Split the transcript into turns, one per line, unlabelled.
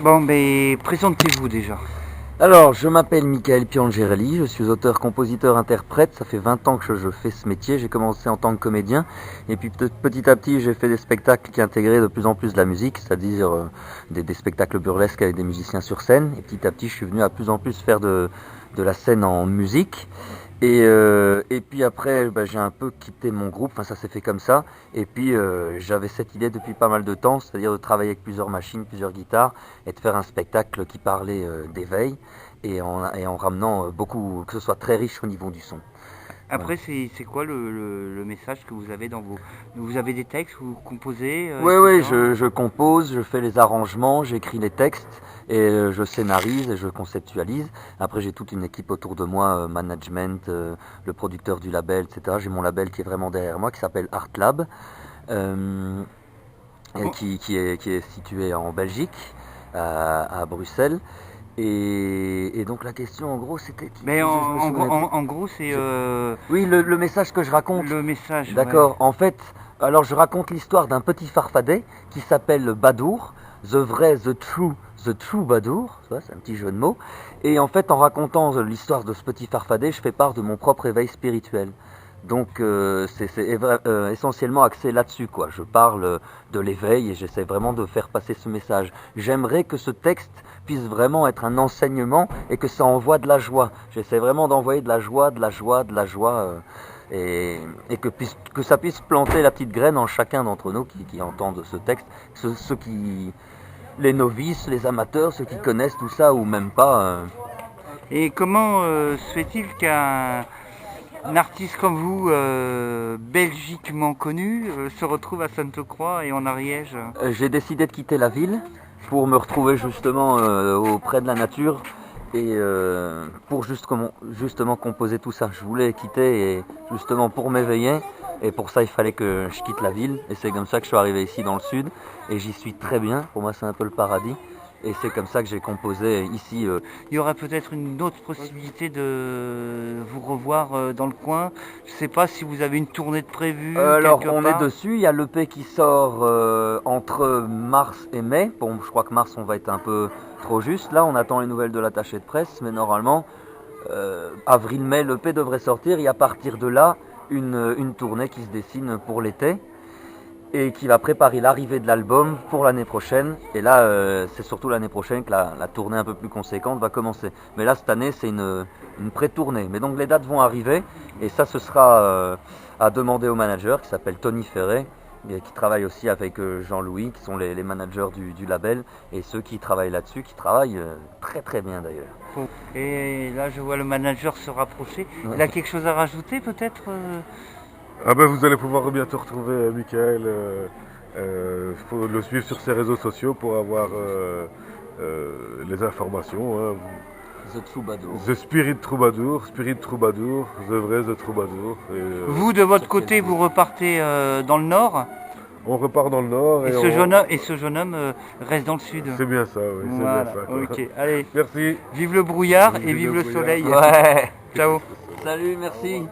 Bon, mais présentez-vous déjà.
Alors, je m'appelle Michael Piangerelli, je suis auteur, compositeur, interprète, ça fait 20 ans que je fais ce métier, j'ai commencé en tant que comédien, et puis petit à petit j'ai fait des spectacles qui intégraient de plus en plus de la musique, c'est-à-dire des spectacles burlesques avec des musiciens sur scène, et petit à petit je suis venu à plus en plus faire de la scène en musique, et puis après j'ai un peu quitté mon groupe, enfin ça s'est fait comme ça, et puis j'avais cette idée depuis pas mal de temps, c'est-à-dire de travailler avec plusieurs machines, plusieurs guitares, et de faire un spectacle qui parlait d'éveil, et en ramenant beaucoup, que ce soit très riche au niveau du son.
Après, c'est quoi le message que vous avez dans vos... Vous avez des textes, vous composez,
Oui, oui,
etc.
je compose, je fais les arrangements, j'écris les textes, et je scénarise et je conceptualise. Après, j'ai toute une équipe autour de moi, management, le producteur du label, etc. J'ai mon label qui est vraiment derrière moi, qui s'appelle Art Lab, et
Bon,
qui est situé en Belgique, à Bruxelles. Et donc la question, en gros, c'était
mais
je me souviens plus.
en gros, c'est
Je- Oui, le message que je raconte.
le message, ouais.
D'accord. En fait, alors je raconte l'histoire d'un petit farfadet qui s'appelle Badour, the true Badour. Ça, c'est un petit jeu de mots. Et en fait, en racontant l'histoire de ce petit farfadet, je fais part de mon propre éveil spirituel. Donc, c'est essentiellement axé là-dessus, quoi. Je parle de l'éveil et j'essaie vraiment de faire passer ce message. J'aimerais que ce texte puisse vraiment être un enseignement et que ça envoie de la joie. J'essaie vraiment d'envoyer de la joie, de la joie, de la joie. Et que ça puisse planter la petite graine en chacun d'entre nous qui entendent ce texte, ceux qui, les novices, les amateurs, ceux qui connaissent tout ça ou même pas.
Et comment se fait-il qu'un artiste comme vous, belgiquement connu, se retrouve à Sainte-Croix et en Ariège?
J'ai décidé de quitter la ville pour me retrouver justement auprès de la nature et pour justement composer tout ça. Je voulais quitter et justement pour m'éveiller, et pour ça il fallait que je quitte la ville, et c'est comme ça que je suis arrivé ici dans le sud et j'y suis très bien. Pour moi c'est un peu le paradis, et c'est comme ça que j'ai composé ici.
Il y aurait peut-être une autre possibilité de vous revoir dans le coin. Je ne sais pas si vous avez une tournée de prévue
Alors
quelque
on est
part.
dessus, il y a l'EP qui sort entre mars et mai. Bon, je crois que mars on va être un peu trop juste. Là on attend les nouvelles de l'attaché de presse, mais normalement avril-mai l'EP devrait sortir. Et à partir de là, une tournée qui se dessine pour l'été et qui va préparer l'arrivée de l'album pour l'année prochaine. Et là c'est surtout l'année prochaine que la tournée un peu plus conséquente va commencer. Mais là cette année c'est une pré-tournée. Mais donc les dates vont arriver, et ça ce sera à demander au manager qui s'appelle Tony Ferret, et qui travaille aussi avec Jean-Louis, qui sont les managers du label, et ceux qui travaillent là-dessus, qui travaillent très très bien d'ailleurs.
Bon. Et là, je vois le manager se rapprocher.
Ouais.
Il a quelque chose à rajouter peut-être
Ah ben vous allez pouvoir bientôt retrouver Michael. Faut le suivre sur ses réseaux sociaux pour avoir les informations. Hein.
The Troubadour.
The Spirit Troubadour, The vrai The Troubadour. Et,
Vous, de votre
sur
côté,
Facebook.
vous repartez dans le nord
on repart dans le nord
et ce jeune homme reste dans le sud.
C'est bien ça, oui,
Voilà,
c'est bien ça. Quoi.
ok. Allez,
Merci.
vive le brouillard et
Vive
vive
le
le
brouillard.
soleil.
Ouais.
Ciao.
Salut, merci.